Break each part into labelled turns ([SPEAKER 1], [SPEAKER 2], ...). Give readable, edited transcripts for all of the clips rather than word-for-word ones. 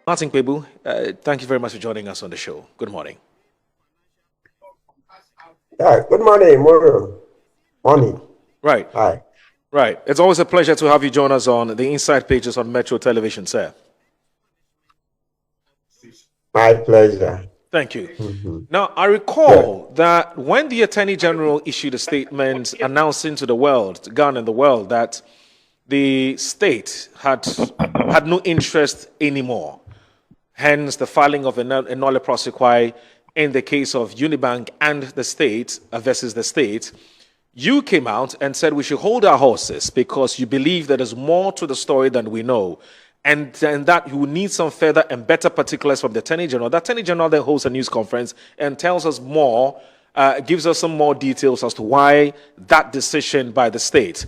[SPEAKER 1] Martin Kpebu, thank you very much for joining us on the show. Good morning.
[SPEAKER 2] Yeah, good morning, Moro. Morning.
[SPEAKER 1] Right.
[SPEAKER 2] Hi.
[SPEAKER 1] Right. It's always a pleasure to have you join us on the Inside Pages on Metro Television, sir.
[SPEAKER 2] My pleasure.
[SPEAKER 1] Thank you.
[SPEAKER 2] Mm-hmm.
[SPEAKER 1] Now, I recall that when the Attorney General issued a statement announcing to the world, to Ghana and the world, that the state had no interest anymore, hence the filing of a nolle prosequi in the case of Unibank and the state versus the state, you came out and said we should hold our horses because you believe that there's more to the story than we know. And that you need some further and better particulars from the Attorney General. The Attorney General then hosts a news conference and tells us more, gives us some more details as to why that decision by the state.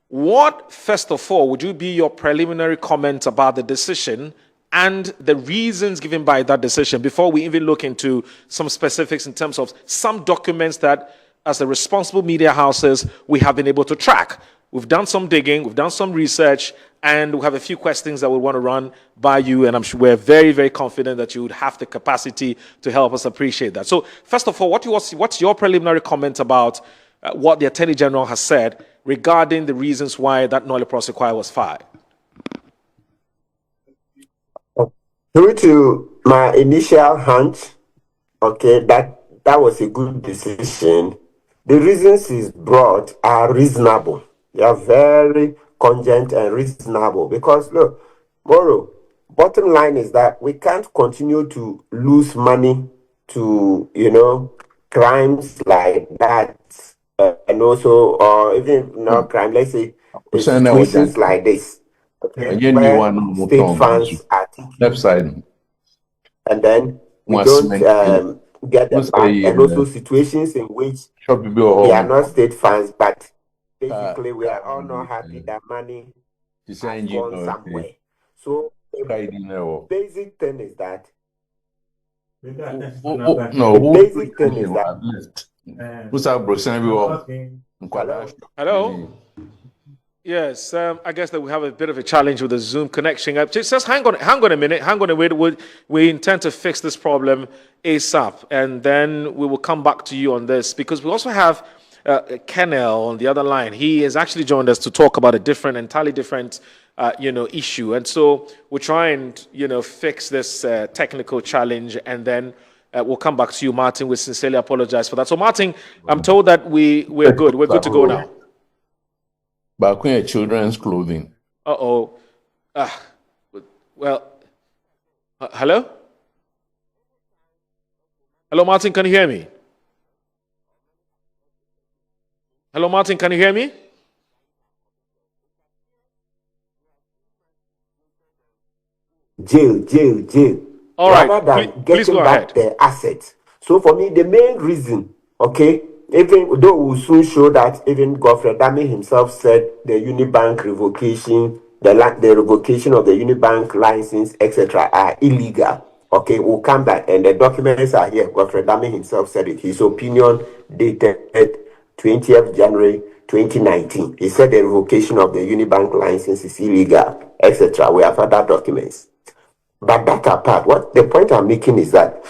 [SPEAKER 1] What, first of all, would you be your preliminary comment about the decision and the reasons given by that decision before we even look into some specifics in terms of some documents that, as the responsible media houses, we have been able to track? We've done some digging, we've done some research, and we have a few questions that we want to run by you, and I'm sure we're very, very confident that you would have the capacity to help us appreciate that. So, first of all, what's your preliminary comment about what the Attorney General has said regarding the reasons why that nolle prosequi was filed?
[SPEAKER 2] Due to my initial hunch, okay, that was a good decision. The reasons he's brought are reasonable. They are very cogent and reasonable because, look, Moro, bottom line is that we can't continue to lose money to, crimes like that, and also, or even not crime, let's say, situations like this, okay, where state funds are taken,
[SPEAKER 3] left side,
[SPEAKER 2] and then we don't get them back, and also situations in which they are not state funds, but basically we are all not happy that money has gone somewhere. So the basic thing is that
[SPEAKER 1] Hello? Yes, I guess that we have a bit of a challenge with the Zoom connection. Just hang on a minute. We intend to fix this problem ASAP, and then we will come back to you on this, because we also have Kennel on the other line. He has actually joined us to talk about entirely different issue, and so we'll try and fix this technical challenge, and then we'll come back to you, Martin. We sincerely apologize for that. So, Martin, I'm told that we're good. We're good to go now.
[SPEAKER 3] But when children's clothing.
[SPEAKER 1] Well, hello? Hello, Martin, can you hear me? Hello, Martin, can you hear me?
[SPEAKER 2] Jail.
[SPEAKER 1] All right,
[SPEAKER 2] rather than
[SPEAKER 1] please
[SPEAKER 2] getting
[SPEAKER 1] go
[SPEAKER 2] back
[SPEAKER 1] ahead.
[SPEAKER 2] their assets. So for me, the main reason, okay, even though we'll soon show that even Godfrey Dami himself said the Unibank revocation, the revocation of the Unibank license, etc., are illegal. Okay, we'll come back, and the documents are here. Godfrey Dami himself said it. His opinion dated 20th January 2019. He said the revocation of the Unibank license is illegal, etc. We have other documents. But that apart, what the point I'm making is that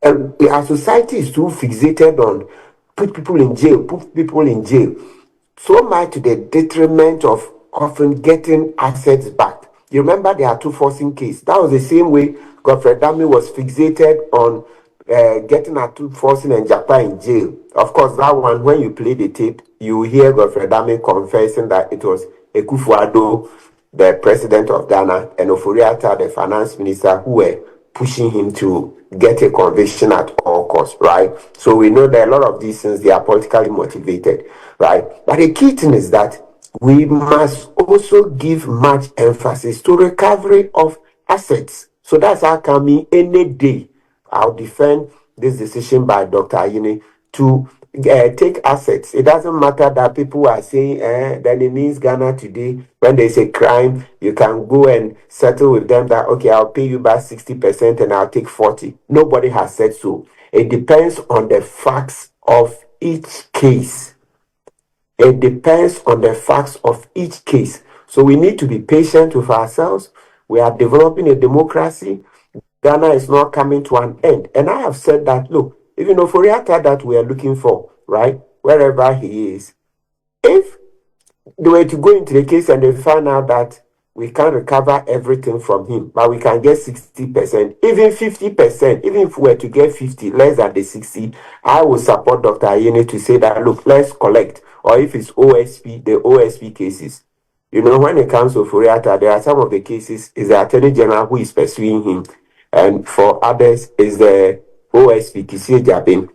[SPEAKER 2] our society is too fixated on put people in jail, so much to the detriment of often getting assets back. You remember the Atu-Forcing case? That was the same way Godfrey Dami was fixated on getting Atu-Forcing and Japan in jail. Of course, that one, when you play the tape, you hear Godfrey Dami confessing that it was Akufo-Addo, the president of Ghana, and Ofori-Atta, the finance minister, who were pushing him to get a conviction at all costs, right? So we know that a lot of these things, they are politically motivated, right? But the key thing is that we must also give much emphasis to recovery of assets. So that's how come any day I'll defend this decision by Dr. Ayine to take assets. It doesn't matter that people are saying then it means Ghana today, when there's a crime, you can go and settle with them that, okay, I'll pay you back 60% and I'll take 40%. Nobody has said so. It depends on the facts of each case. It depends on the facts of each case. So we need to be patient with ourselves. We are developing a democracy. Ghana is not coming to an end. And I have said that, look, even Oforiatta that we are looking for, right, wherever he is, if they were to go into the case and they find out that we can't recover everything from him, but we can get 60%, even 50%, even if we were to get 50, less than the 60, I will support Dr. Ayene to say that, look, let's collect. Or if it's OSP, the OSP cases. You know, when it comes to Furiata, there are some of the cases is the Attorney General who is pursuing him. And for others, is the OSP, Kisi Jabin.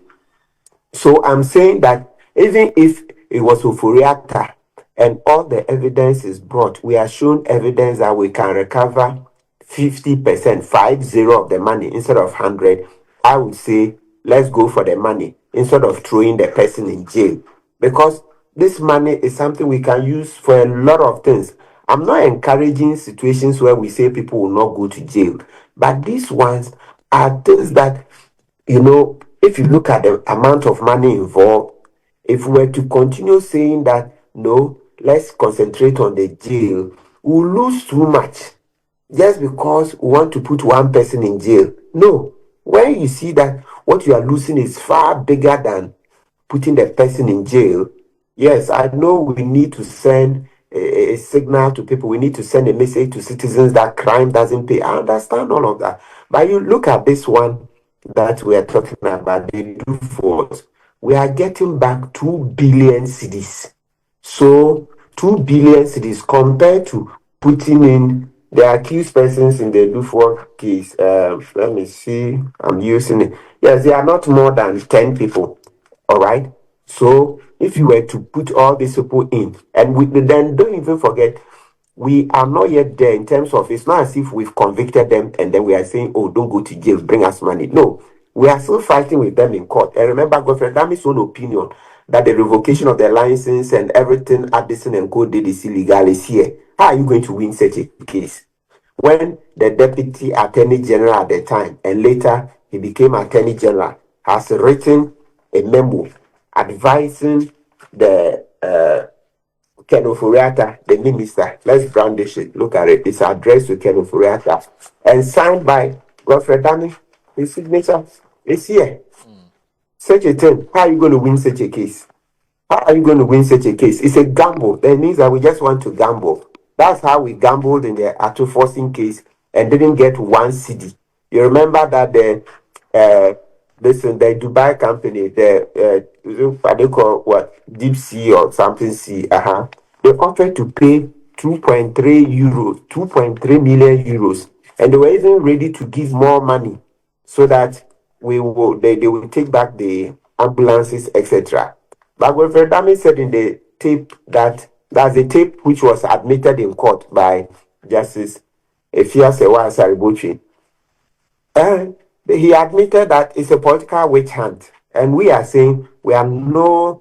[SPEAKER 2] So I'm saying that even if it was Furiata, and all the evidence is brought, we are shown evidence that we can recover 50%, 50 of the money instead of 100. I would say, let's go for the money instead of throwing the person in jail. Because this money is something we can use for a lot of things. I'm not encouraging situations where we say people will not go to jail. But these ones are things that, you know, if you look at the amount of money involved, if we were to continue saying that, no, let's concentrate on the jail, we'll lose too much just because we want to put one person in jail. No, when you see that what you are losing is far bigger than putting the person in jail, yes, I know we need to send a signal to people. We need to send a message to citizens that crime doesn't pay. I understand all of that. But you look at this one that we are talking about, the Duffuors, we are getting back 2 billion cedis. So 2 billion cedis compared to putting in the accused persons in the Duffuor case. Let me see. I'm using it. Yes, they are not more than 10 people. All right. So if you were to put all these people in, and then don't even forget, we are not yet there in terms of, it's not as if we've convicted them and then we are saying, oh, don't go to jail, bring us money. No, we are still fighting with them in court. And remember, Godfrey Dami's own opinion that the revocation of their license and everything Addison and Co did is illegal is here. How are you going to win such a case? When the deputy attorney general at the time, and later he became attorney general, has written a memo advising the Ken Oforiatta, the minister. Let's brandish it. Look at it. It's addressed to Ken Oforiatta and signed by Godfrey Dami. His signature is here. Such a thing. How are you going to win such a case? How are you going to win such a case? It's a gamble. That means that we just want to gamble. That's how we gambled in the Ato forcing case and didn't get 1 CD. You remember that the the Dubai company, what they call what, Deep Sea or something Sea, they offered to pay 2.3 euros, 2.3 million euros, and they were even ready to give more money so that they will take back the ambulances, etc. But Wilfred Dami said in the tape that's a tape which was admitted in court by Justice Efia Sewa Saribochi. And he admitted that it's a political witch hunt. And we are saying we are not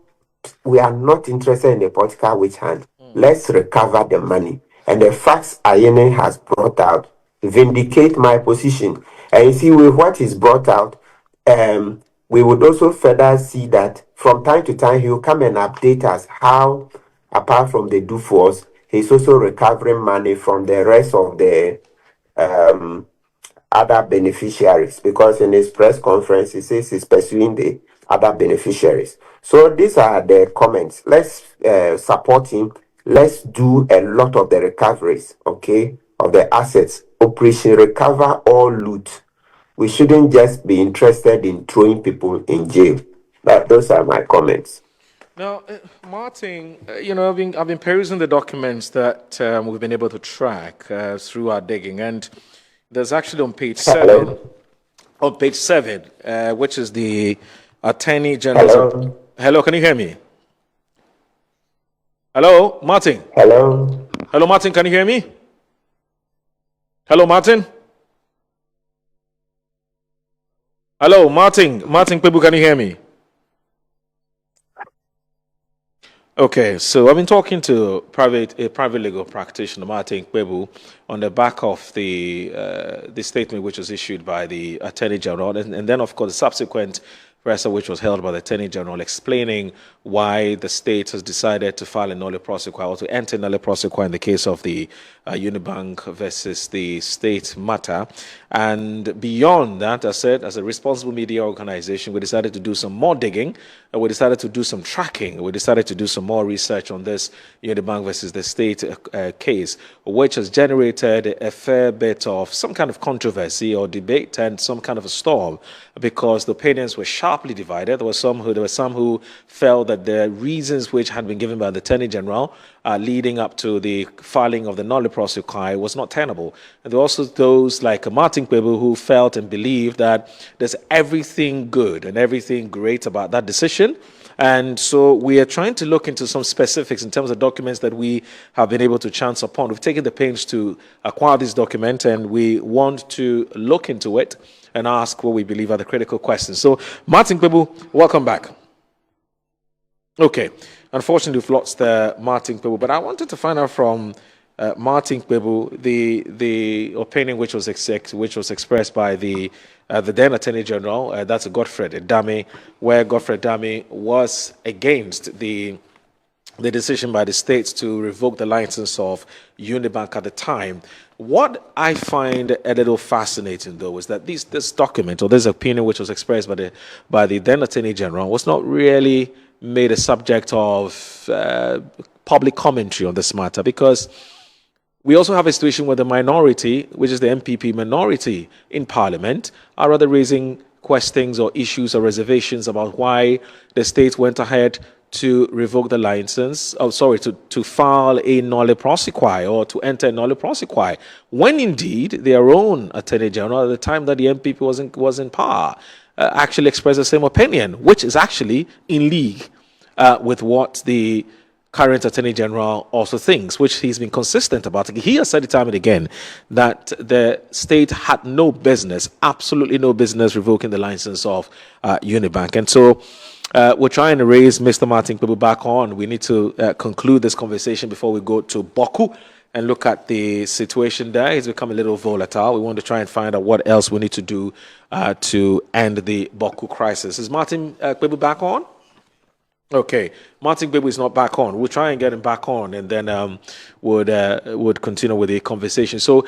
[SPEAKER 2] interested in a political witch hunt. Let's recover the money. And the facts Ayene has brought out vindicate my position. And you see, with what is brought out, we would also further see that from time to time he will come and update us how, apart from the Duffuors, he's also recovering money from the rest of the other beneficiaries, because in his press conference he says he's pursuing the other beneficiaries. So these are the comments. Let's support him. Let's do a lot of the recoveries, okay, of the assets. Operation Recover All Loot. We shouldn't just be interested in throwing people in jail. Those are my comments.
[SPEAKER 1] Now, Martin, you know, I've been perusing the documents that we've been able to track through our digging, and there's actually on page 7, which is the Attorney General. Hello, can you hear me? Hello, Martin. Hello, Martin, can you hear me? Hello, Martin. Hello, Martin. Martin Kpebu, can you hear me? Okay, so I've been talking to a private legal practitioner, Martin Kpebu, on the back of the statement which was issued by the Attorney General, and then, of course, the subsequent presser which was held by the Attorney General, explaining why the state has decided to file a nolle prosequi or to enter nolle prosequi in the case of the Unibank versus the state matter. And beyond that, I said, as a responsible media organization, we decided to do some more digging, and we decided to do some tracking, we decided to do some more research on this Unibank versus the state case, which has generated a fair bit of some kind of controversy or debate and some kind of a storm, because the opinions were sharply divided. There were some who felt that the reasons which had been given by the Attorney General leading up to the filing of the nolle prosequi was not tenable. And there were also those like Martin Kpebu who felt and believed that there's everything good and everything great about that decision. And so we are trying to look into some specifics in terms of documents that we have been able to chance upon. We've taken the pains to acquire this document, and we want to look into it and ask what we believe are the critical questions. So, Martin Kpebu, welcome back. Okay, unfortunately, we've lost Martin Kpebu, but I wanted to find out from Martin Kpebu the opinion which was expressed by the then Attorney General, that's Godfred Edame, where Godfred Edame was against the decision by the states to revoke the license of Unibank at the time. What I find a little fascinating, though, is that this document or this opinion, which was expressed by the then Attorney General, was not really made a subject of public commentary on this matter, because we also have a situation where the minority, which is the MPP minority in Parliament, are rather raising questions or issues or reservations about why the state went ahead to revoke the license, to file a nolle prosequi or to enter a nolle prosequi, when indeed their own Attorney General at the time that the MPP was in power actually expressed the same opinion, which is actually in league with what the current Attorney General also thinks, which he's been consistent about. He has said it time and again that the state had no business, absolutely no business, revoking the license of Unibank. And so we're trying to raise Mr. Martin Kpebu back on. We need to conclude this conversation before we go to Boku and look at the situation there. It's become a little volatile. We want to try and find out what else we need to do to end the Boku crisis. Is Martin Kpebu back on? Okay, Martin Kpebu is not back on. We'll try and get him back on, and then would continue with the conversation. So